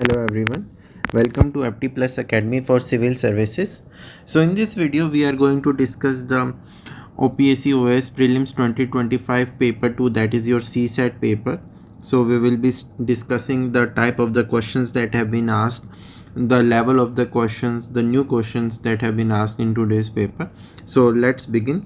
Hello everyone, welcome to FT Plus Academy for Civil Services. So in this video we are going to discuss the OPSC OS Prelims 2025 paper 2, that is your CSAT paper. So we will be discussing the type of the questions that have been asked, the level of the questions, the new questions that have been asked in today's paper. So let's begin.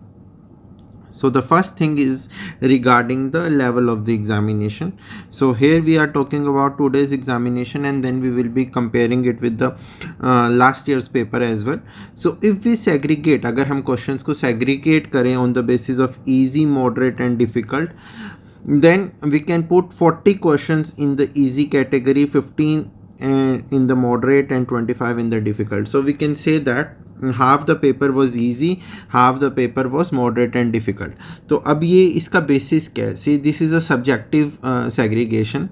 So the first thing is regarding the level of the examination. So here we are talking about today's examination, and then we will be comparing it with the last year's paper as well. So if we segregate, अगर हम questions को segregate करें on the basis of easy, moderate and difficult, then we can put 40 questions in the easy category, 15 in the moderate and 25 in the difficult. So we can say that half the paper was easy, half the paper was moderate and difficult. तो अब ये इसका basis क्या है? See, this is a subjective segregation.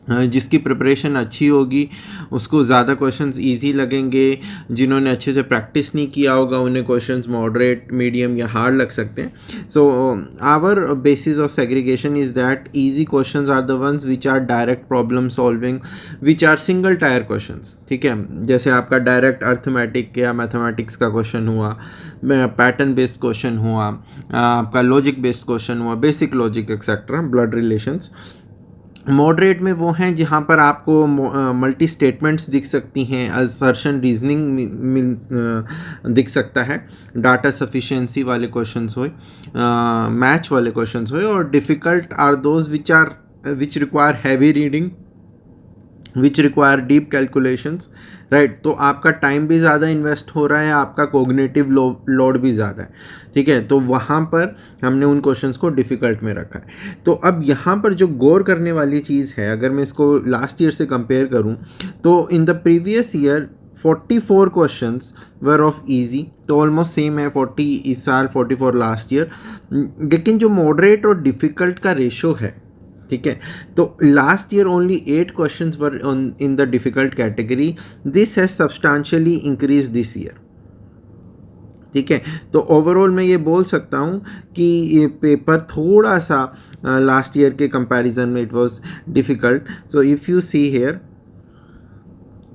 जिसकी preparation अच्छी होगी उसको ज़्यादा क्वेश्चंस इजी लगेंगे. जिन्होंने अच्छे से प्रैक्टिस नहीं किया होगा उन्हें क्वेश्चंस मॉडरेट, मीडियम या हार्ड लग सकते हैं. So our basis of segregation is that easy questions are the ones which are direct problem solving, which are single tier questions. ठीक है, जैसे आपका डायरेक्ट अर्थमेटिक या मैथमेटिक्स का क्वेश्चन हुआ, पैटर्न बेस्ड क्वेश्चन हुआ, आपका लॉजिक बेस्ड क्वेश्चन हुआ, basic logic etcetera, blood relations. Moderate में वो हैं जहाँ पर आपको मल्टी स्टेटमेंट्स दिख सकती हैं, असर्शन, रीजनिंग दिख सकता है, डाटा सफिशिएंसी वाले क्वेश्चंस होए, मैच वाले क्वेश्चंस होए. और difficult are those which require heavy reading, which require deep calculations. Right, तो आपका टाइम भी ज़्यादा इन्वेस्ट हो रहा है, आपका कोग्निटिव लोड भी ज़्यादा है. ठीक है, तो वहाँ पर हमने उन क्वेश्चंस को डिफ़िकल्ट में रखा है. तो अब यहाँ पर जो गौर करने वाली चीज़ है, अगर मैं इसको लास्ट ईयर से कंपेयर करूँ तो in the previous year 44 questions were of easy, तो ऑलमोस्ट सेम है, 40 इस साल, 44 लास्ट ईयर. लेकिन जो मॉडरेट और डिफ़िकल्ट का रेशो है, ठीक है, तो last year only 8 questions were in the difficult category. This has substantially increase this year. ठीक है, तो ओवरऑल मैं ये बोल सकता हूँ कि ये पेपर थोड़ा सा लास्ट ईयर के कंपैरिजन में it was difficult. So if you see here,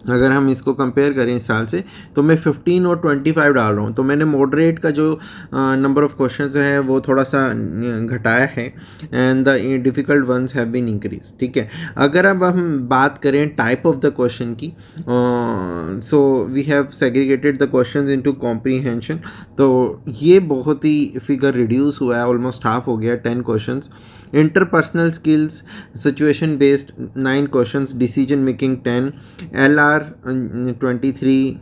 अगर हम इसको कंपेयर करें इस साल से, तो मैं 15 और 25 डाल रहा हूँ. तो मैंने मॉडरेट का जो नंबर ऑफ क्वेश्चंस है वो थोड़ा सा घटाया है, and the difficult ones have been increase. ठीक है, अगर अब हम बात करें टाइप ऑफ द क्वेश्चन की, so we have segregated the questions into comprehension. तो ये बहुत ही फिगर रिड्यूस हुआ है, ऑलमोस्ट हाफ हो गया, 10 questions. Interpersonal skills, situation based 9 questions, decision making 10, LR 23,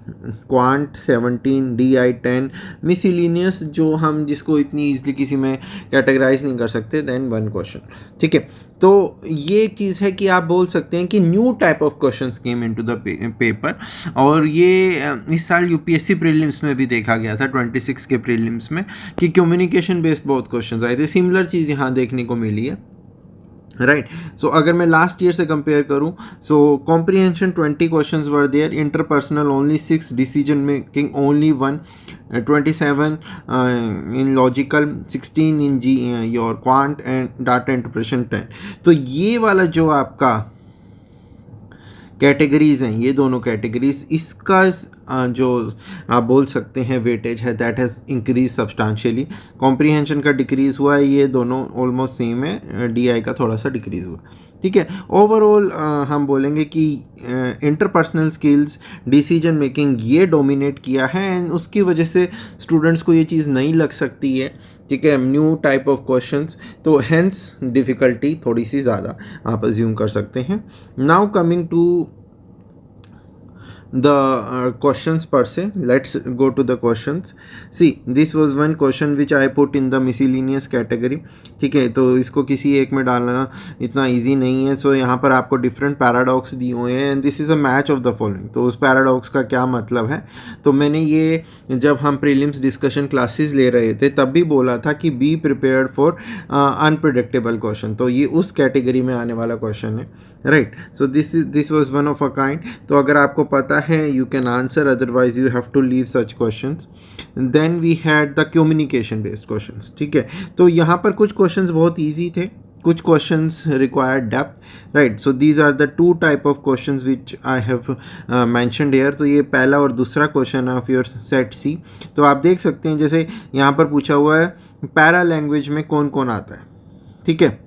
quant 17, DI 10, miscellaneous जो हम जिसको इतनी ईजिली किसी में कैटेगराइज नहीं कर सकते, देन 1 क्वेश्चन. ठीक है, तो ये एक चीज़ है कि आप बोल सकते हैं कि new type of questions came into the paper. और ये इस साल यूपीएससी प्रीलिम्स में भी देखा गया था, 26 के प्रीलिम्स में, कि कम्युनिकेशन बेस्ड बहुत क्वेश्चंस आए थे. सिमिलर चीज़ यहाँ देखने को मिली है. राइट, सो अगर मैं लास्ट ईयर से कंपेयर करूं, so comprehension 20 questions were there, interpersonal only 6, decision making only 1, 27 in logical, 16 in जी your quant, and data interpretation 10. तो ये वाला जो आपका कैटेगरीज़ हैं, ये दोनों कैटेगरीज, इसका जो आप बोल सकते हैं वेटेज है, that has increase substantially. Comprehension का डिक्रीज़ हुआ है, ये दोनों ऑलमोस्ट सेम है, DI का थोड़ा सा डिक्रीज़ हुआ. ठीक है, ओवरऑल हम बोलेंगे कि इंटरपर्सनल स्किल्स, डिसीजन मेकिंग, ये डोमिनेट किया है, एंड उसकी वजह से स्टूडेंट्स को ये चीज़ नहीं लग सकती है. ठीक है, न्यू टाइप ऑफ क्वेश्चंस, तो हैंस डिफ़िकल्टी थोड़ी सी ज़्यादा आप अज्यूम कर सकते हैं. Now coming to the questions per se, let's go to the questions. See, this was one question which I put in the miscellaneous category. ठीक है, तो इसको किसी एक में डालना इतना easy नहीं है. सो यहाँ पर आपको different paradox दिए हुए हैं, and this is a match of the following. तो उस paradox का क्या मतलब है, तो मैंने ये जब हम prelims discussion classes ले रहे थे तब भी बोला था कि be prepared for unpredictable question. तो ये उस कैटेगरी में आने वाला क्वेश्चन है. Right, so this was one of a kind. तो अगर आपको पता है you can answer, otherwise you have to leave such questions. Then we had the communication based questions. ठीक है, तो यहाँ पर कुछ क्वेश्चंस बहुत इजी थे, कुछ questions require depth, right. So these are the two type of questions which I have mentioned here. तो ये पहला और दूसरा क्वेश्चन है ऑफ योर सेट सी. तो आप देख सकते हैं जैसे यहाँ पर पूछा हुआ है पैरा लैंग्वेज में कौन कौन आता है, ठीक है.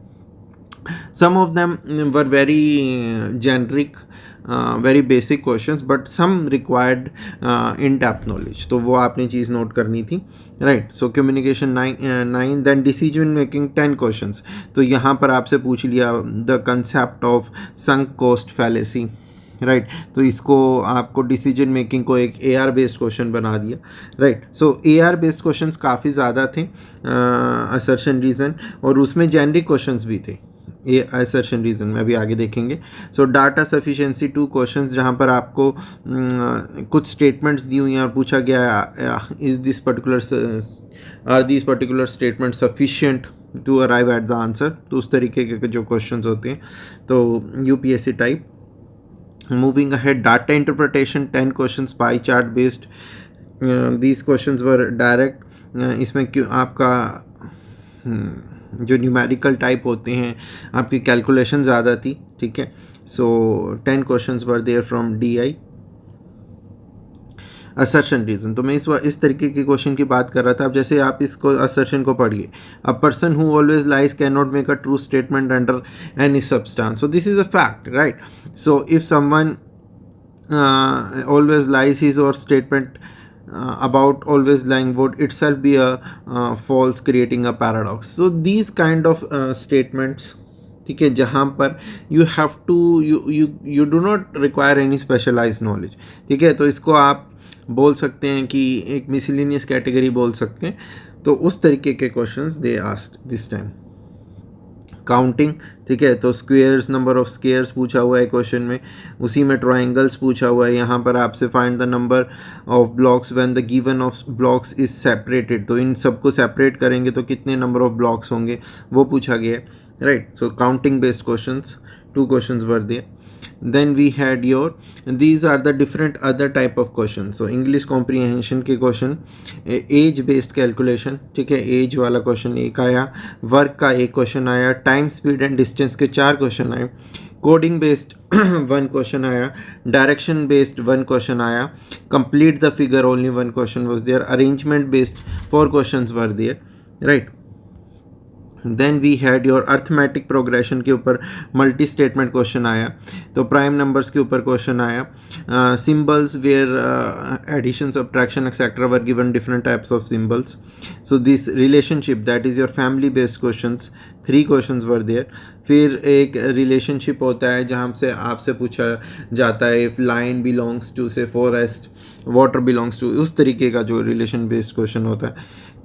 Some of them were very generic, very basic questions, but some required in-depth knowledge. तो वो आपने चीज़ नोट करनी थी, right. So communication 9, then decision making 10 questions. तो यहाँ पर आपसे पूछ लिया the concept of sunk cost fallacy, right. तो इसको आपको डिसीजन मेकिंग को एक AR बेस्ड क्वेश्चन बना दिया, राइट. सो AR बेस्ड क्वेश्चंस काफ़ी ज़्यादा थे, असर्शन रीज़न, और उसमें जेनरिक क्वेश्चंस भी थे ये असर्शन रीज़न में, अभी आगे देखेंगे. सो डाटा सफिशिएंसी 2 क्वेश्चंस, जहाँ पर आपको कुछ स्टेटमेंट्स दी हुई हैं और पूछा गया is this particular or this particular statement sufficient to arrive at the answer. तो उस तरीके के जो क्वेश्चंस होते हैं, तो UPSC type. Moving ahead, data interpretation 10 questions, pie chart based. These questions were direct. इसमें क्यों आपका जो न्यूमेरिकल टाइप होते हैं आपकी कैलकुलेशन ज़्यादा थी, ठीक है. So 10 questions were there from DI. Assertion reason, तो मैं इस तरीके के क्वेश्चन की बात कर रहा था. अब जैसे आप इसको असर्शन को पढ़िए, a person who always lies can not make a true statement under any substance. So this is a fact, right. So if someone always lies, his or statement about always lying would itself be a false, creating a paradox. So these kind of statements, ठीक है, जहाँ पर you have to you do not require any specialize knowledge, ठीक है. तो इसको आप बोल सकते हैं कि एक मिसलिनियस कैटेगरी बोल सकते हैं. तो उस तरीके के questions they asked this time. Counting, ठीक है. तो स्क्वेयर्स, नंबर ऑफ स्क्वेयर्स पूछा हुआ है क्वेश्चन में, उसी में ट्राइंगल्स पूछा हुआ है. यहाँ पर आपसे find the number of blocks when the given of blocks is separated. तो इन सबको सेपरेट करेंगे तो कितने नंबर ऑफ ब्लॉक्स होंगे वो पूछा गया है, right. So counting based questions 2 questions were there. Then we had these are the different other type of questions. So English comprehension के क्वेश्चन, एज बेस्ड कैलकुलेशन, ठीक है, एज वाला क्वेश्चन एक आया, वर्क का एक क्वेश्चन आया, टाइम स्पीड एंड डिस्टेंस के 4 क्वेश्चन आए, कोडिंग बेस्ड 1 क्वेश्चन आया, डायरेक्शन बेस्ड 1 क्वेश्चन आया, complete the figure only 1 question was there, arrangement based 4 question were there, right. Then we had your arithmetic progression के ऊपर multi statement question आया, तो prime numbers के ऊपर question आया, symbols where addition subtraction etcetera were given different types of symbols. So this relationship that is your family based questions, 3 questions were there. फिर एक relationship होता है जहाँ से आपसे पूछा जाता है इफ़ लाइन बिलोंग्स टू से फॉरेस्ट, वाटर बिलोंग्स टू, उस तरीके का जो रिलेशन बेस्ड क्वेश्चन होता है.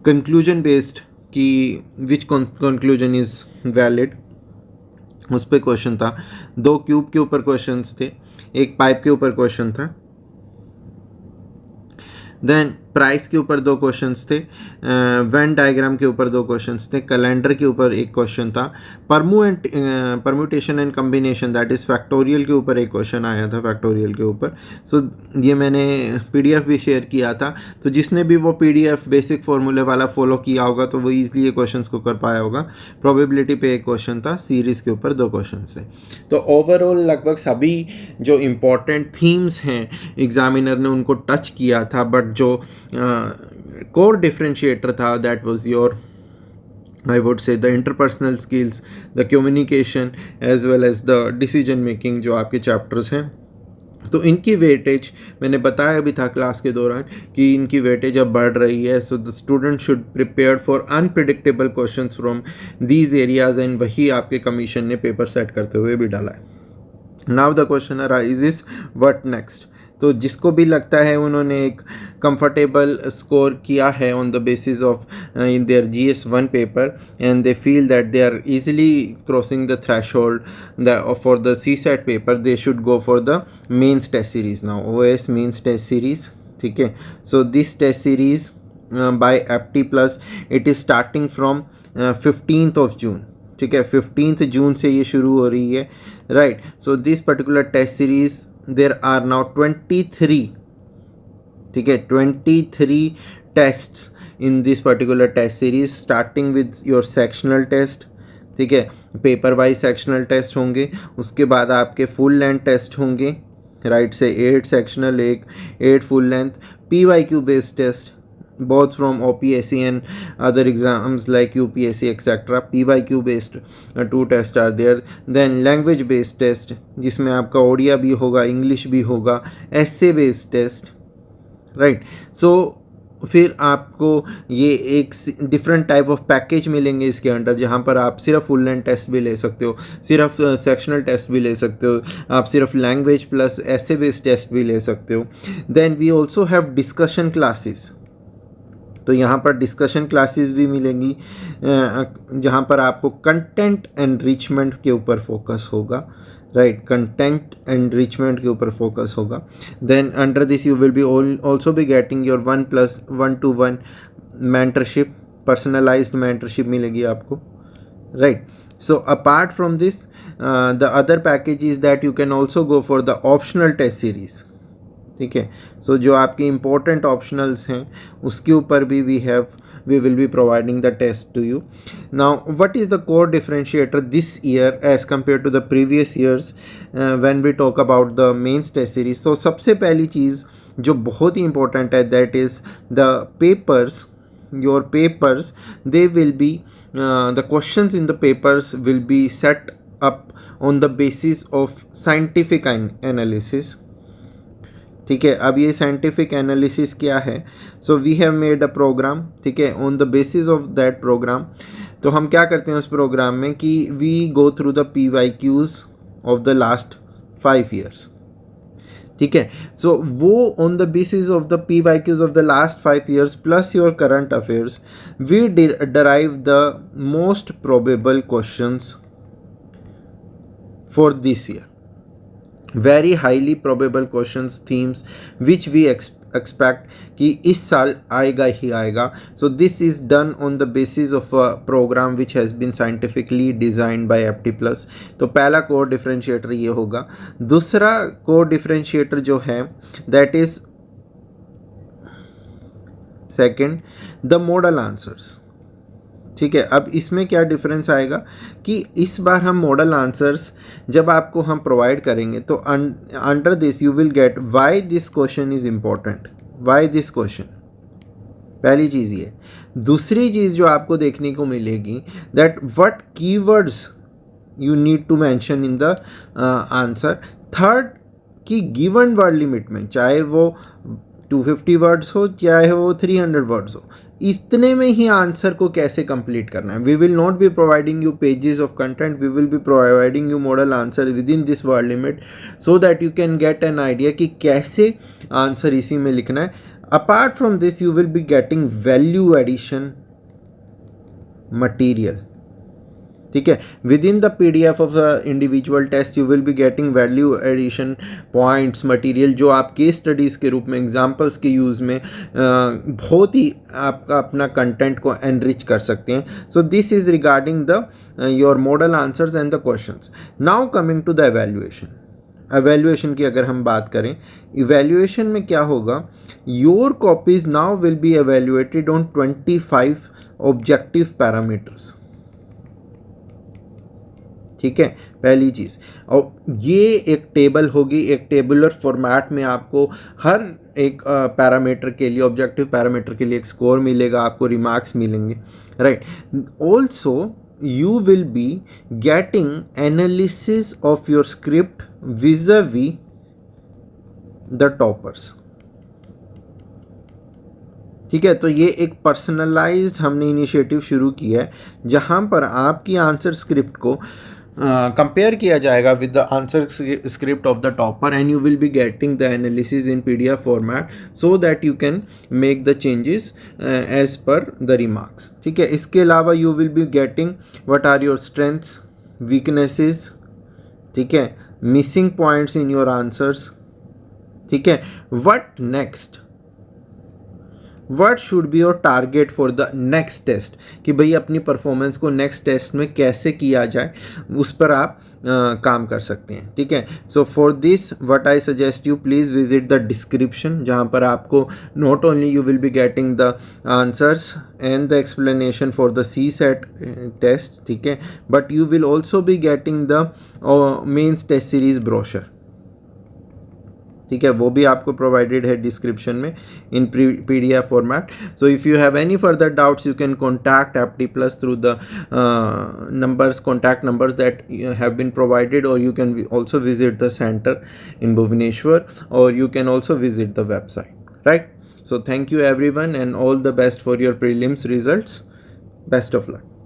कंक्लूजन बेस्ड कि विच कंक्लूजन इज़ वैलिड, उस पर क्वेश्चन था. 2 क्यूब के ऊपर क्वेश्चंस थे, एक पाइप के ऊपर क्वेश्चन था. देन प्राइस के ऊपर 2 क्वेश्चंस थे, वेन डायग्राम के ऊपर 2 क्वेश्चंस थे, कैलेंडर के ऊपर एक क्वेश्चन था, permutation and combination that is factorial के ऊपर एक क्वेश्चन आया था, फैक्टोरियल के ऊपर. सो ये मैंने PDF भी शेयर किया था, तो जिसने भी वो PDF बेसिक फार्मूले वाला फॉलो किया होगा तो वो ईजिली ये क्वेश्चन को कर पाया होगा. प्रोबेबिलिटी पे एक क्वेश्चन था, सीरीज़ के ऊपर 2 क्वेश्चन थे. तो ओवरऑल लगभग सभी जो इम्पोर्टेंट थीम्स हैं एग्जामिनर ने उनको टच किया था, बट जो core differentiator था that was your, I would say, the interpersonal skills, the communication as well as the decision making जो आपके चैप्टर्स हैं. तो इनकी वेटेज मैंने बताया भी था क्लास के दौरान कि इनकी वेटेज अब बढ़ रही है. So the student should prepare for unpredictable questions from these areas, and वही आपके कमीशन ने पेपर सेट करते हुए भी डाला है. Now the question arises what next. तो जिसको भी लगता है उन्होंने एक कंफर्टेबल स्कोर किया है on the basis of in their GS1 paper, and they feel that they are easily crossing the threshold for the CSAT paper, they should go for the mains test series. Now OS mains test series, ठीक है. So this test series by APT+, it is starting from 15th of June, ठीक है. 15th जून से ये शुरू हो रही है, right. So this particular test series there are now 23, ठीक है, 23 tests in this particular test series, starting with your sectional test, ठीक है। पेपर वाइज सेक्शनल टेस्ट होंगे, उसके बाद आपके फुल लेंथ टेस्ट होंगे, राइट से 8 sectional, 8 full length, PYQ based test both from OPSC and other exams like UPSC etc. PYQ based 2 tests are there. Then language based test जिसमें आपका ओडिया भी होगा, इंग्लिश भी होगा, essay based test, राइट। सो फिर आपको ये एक डिफरेंट टाइप ऑफ पैकेज मिलेंगे इसके अंडर, जहाँ पर आप सिर्फ फुल लेंथ टेस्ट भी ले सकते हो, सिर्फ सेक्शनल टेस्ट भी ले सकते हो, आप सिर्फ language plus essay based test भी ले सकते हो। Then we also have discussion classes, तो यहाँ पर डिस्कशन क्लासेस भी मिलेंगी जहाँ पर आपको कंटेंट एनरिचमेंट के ऊपर फोकस होगा, राइट, कंटेंट एनरिचमेंट के ऊपर फोकस होगा। Then under this you will be also be getting your 1+1-to-1 mentorship, personalised mentorship मिलेगी आपको, right. So apart from this the other package is that you can also go for the optional test series, ठीक है। सो जो आपके important optionals हैं उसके ऊपर भी we will be providing the test to you. Now what is the core differentiator this year as compared to the previous years when we talk about the mains test series? So सबसे पहली चीज़ जो बहुत ही important है, that is the papers, your papers, they will be the questions in the papers will be set up on the basis of scientific analysis, ठीक है। अब ये scientific analysis क्या है? So we have made a programme, ठीक है। On the basis of that programme, तो हम क्या करते हैं उस प्रोग्राम में कि we go through the PYQs of the last 5 years, ठीक है। सो वो on the basis of the PYQs of the last 5 years plus your current affairs, we derive the most probable questions for this year, very highly probable questions, themes which we expect कि इस साल आएगा ही आएगा। So this is done on the basis of a programme which has been scientifically designed by FT+। तो पहला core differentiator ये होगा। दूसरा कोर डिफरेंशिएटर जो है that is second, the model answers, ठीक है। अब इसमें क्या डिफरेंस आएगा कि इस बार हम मॉडल आंसर्स जब आपको हम प्रोवाइड करेंगे तो under this you will get why this question is important, why this question, पहली चीज़ ये। दूसरी चीज़ जो आपको देखने को मिलेगी that what keywords you need to mention in the answer. Third कि गिवन वर्ड लिमिट में, चाहे वो 250 वर्ड्स हो चाहे वो 300 वर्ड्स हो, इतने में ही आंसर को कैसे कंप्लीट करना है। We will not be providing you pages of content, we will be providing you model answer within this word limit, so that you can get an idea कि कैसे answer इसी में लिखना है। Apart from this you will be getting value addition material, ठीक है। Within the PDF of the individual test you will be getting value addition points material, जो आप केस स्टडीज़ के रूप में, एग्जांपल्स के यूज़ में बहुत ही आपका अपना कंटेंट को एनरिच कर सकते हैं। So this is regarding the your model answers and the questions. Now coming to the evaluation, evaluation की अगर हम बात करें, इवेल्युएशन में क्या होगा, your copies now will be evaluated on 25 objective parameters, ठीक है, पहली चीज़। और ये एक टेबल होगी, एक टेबुलर फॉर्मेट में आपको हर एक पैरामीटर के लिए, ऑब्जेक्टिव पैरामीटर के लिए एक स्कोर मिलेगा, आपको रिमार्क्स मिलेंगे, right. Also you will be getting analysis of your script vis-a-vis the toppers, ठीक है। तो ये एक पर्सनलाइज्ड हमने इनिशिएटिव शुरू किया है जहाँ पर आपकी आंसर स्क्रिप्ट को कंपेयर किया जाएगा with the answer script of the topper, and you will be getting the analysis in PDF format so that you can make the changes as per the remarks, ठीक है। इसके अलावा you will be getting what are your strengths, weaknesses, ठीक है, missing points in your answers, ठीक है। What next, what should be your target for the next test, कि भाई अपनी परफॉर्मेंस को नेक्स्ट टेस्ट में कैसे किया जाए, उस पर आप काम कर सकते हैं, ठीक है। So for this what I suggest you, please visit the description, जहाँ पर आपको not only you will be getting the answers and the explanation for the C set test, ठीक है, but you will also be getting the mains test series brochure, ठीक है, वो भी आपको प्रोवाइडेड है डिस्क्रिप्शन में in PDF format. So if you have any further doubts you can contact एप्टी plus through the contact numbers that have been provided, और you can also visit the center in Bhubaneswar, or you can also visit the website, right? So thank you everyone and all the best for your prelims results. Best of luck.